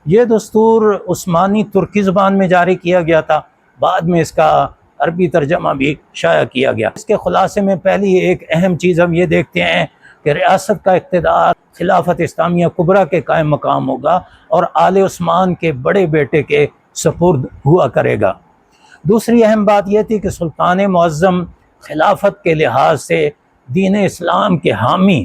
یہ دستور عثمانی ترکی زبان میں جاری کیا گیا تھا، بعد میں اس کا عربی ترجمہ بھی شائع کیا گیا۔ اس کے خلاصے میں پہلی ایک اہم چیز ہم یہ دیکھتے ہیں کہ ریاست کا اقتدار خلافت اسلامیہ کبریٰ کے قائم مقام ہوگا اور آل عثمان کے بڑے بیٹے کے سپرد ہوا کرے گا۔ دوسری اہم بات یہ تھی کہ سلطان معظم خلافت کے لحاظ سے دین اسلام کے حامی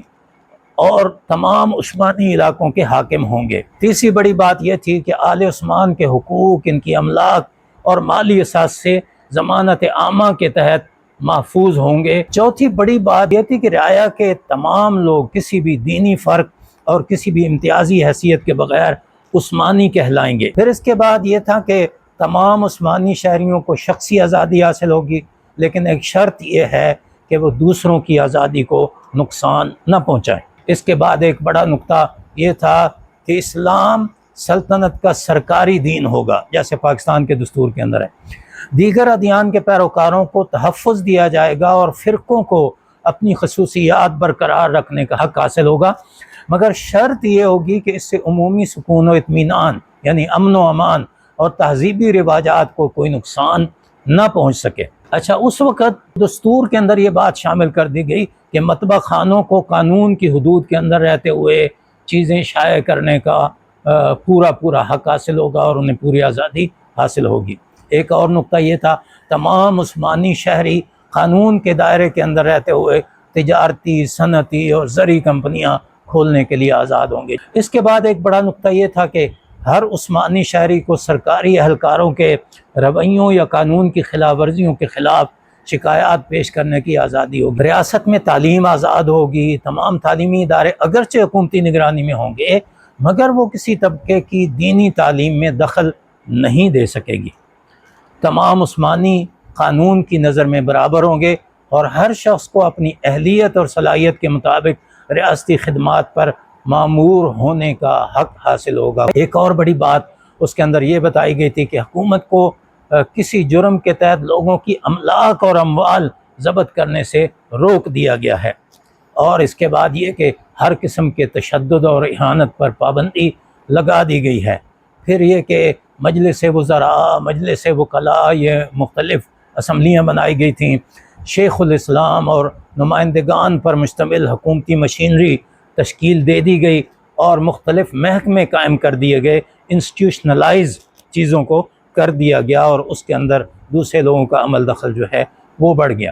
اور تمام عثمانی علاقوں کے حاکم ہوں گے۔ تیسری بڑی بات یہ تھی کہ آل عثمان کے حقوق، ان کی املاک اور مالی اثاث سے ضمانت عامہ کے تحت محفوظ ہوں گے۔ چوتھی بڑی بات یہ تھی کہ رعایا کے تمام لوگ کسی بھی دینی فرق اور کسی بھی امتیازی حیثیت کے بغیر عثمانی کہلائیں گے۔ پھر اس کے بعد یہ تھا کہ تمام عثمانی شہریوں کو شخصی آزادی حاصل ہوگی، لیکن ایک شرط یہ ہے کہ وہ دوسروں کی آزادی کو نقصان نہ پہنچائیں۔ اس کے بعد ایک بڑا نقطہ یہ تھا کہ اسلام سلطنت کا سرکاری دین ہوگا، جیسے پاکستان کے دستور کے اندر ہے۔ دیگر ادیان کے پیروکاروں کو تحفظ دیا جائے گا اور فرقوں کو اپنی خصوصیات برقرار رکھنے کا حق حاصل ہوگا، مگر شرط یہ ہوگی کہ اس سے عمومی سکون و اطمینان یعنی امن و امان اور تہذیبی رواجات کو کوئی نقصان نہ پہنچ سکے۔ اچھا، اس وقت دستور کے اندر یہ بات شامل کر دی گئی کہ مطبع خانوں کو قانون کی حدود کے اندر رہتے ہوئے چیزیں شائع کرنے کا پورا حق حاصل ہوگا اور انہیں پوری آزادی حاصل ہوگی۔ ایک اور نقطہ یہ تھا، تمام عثمانی شہری قانون کے دائرے کے اندر رہتے ہوئے تجارتی، صنعتی اور زرعی کمپنیاں کھولنے کے لیے آزاد ہوں گے۔ اس کے بعد ایک بڑا نقطہ یہ تھا کہ ہر عثمانی شہری کو سرکاری اہلکاروں کے رویوں یا قانون کی خلاف ورزیوں کے خلاف شکایات پیش کرنے کی آزادی ہوگی۔ ریاست میں تعلیم آزاد ہوگی، تمام تعلیمی ادارے اگرچہ حکومتی نگرانی میں ہوں گے مگر وہ کسی طبقے کی دینی تعلیم میں دخل نہیں دے سکے گی۔ تمام عثمانی قانون کی نظر میں برابر ہوں گے اور ہر شخص کو اپنی اہلیت اور صلاحیت کے مطابق ریاستی خدمات پر مامور ہونے کا حق حاصل ہوگا۔ ایک اور بڑی بات اس کے اندر یہ بتائی گئی تھی کہ حکومت کو کسی جرم کے تحت لوگوں کی املاک اور اموال ضبط کرنے سے روک دیا گیا ہے، اور اس کے بعد یہ کہ ہر قسم کے تشدد اور اہانت پر پابندی لگا دی گئی ہے۔ پھر یہ کہ مجلس وزراء، مجلس وکلاء، یہ مختلف اسمبلیاں بنائی گئی تھیں، شیخ الاسلام اور نمائندگان پر مشتمل حکومتی مشینری تشکیل دے دی گئی اور مختلف محکمے قائم کر دیے گئے، انسٹیٹیوشنلائز چیزوں کو کر دیا گیا اور اس کے اندر دوسرے لوگوں کا عمل دخل جو ہے وہ بڑھ گیا۔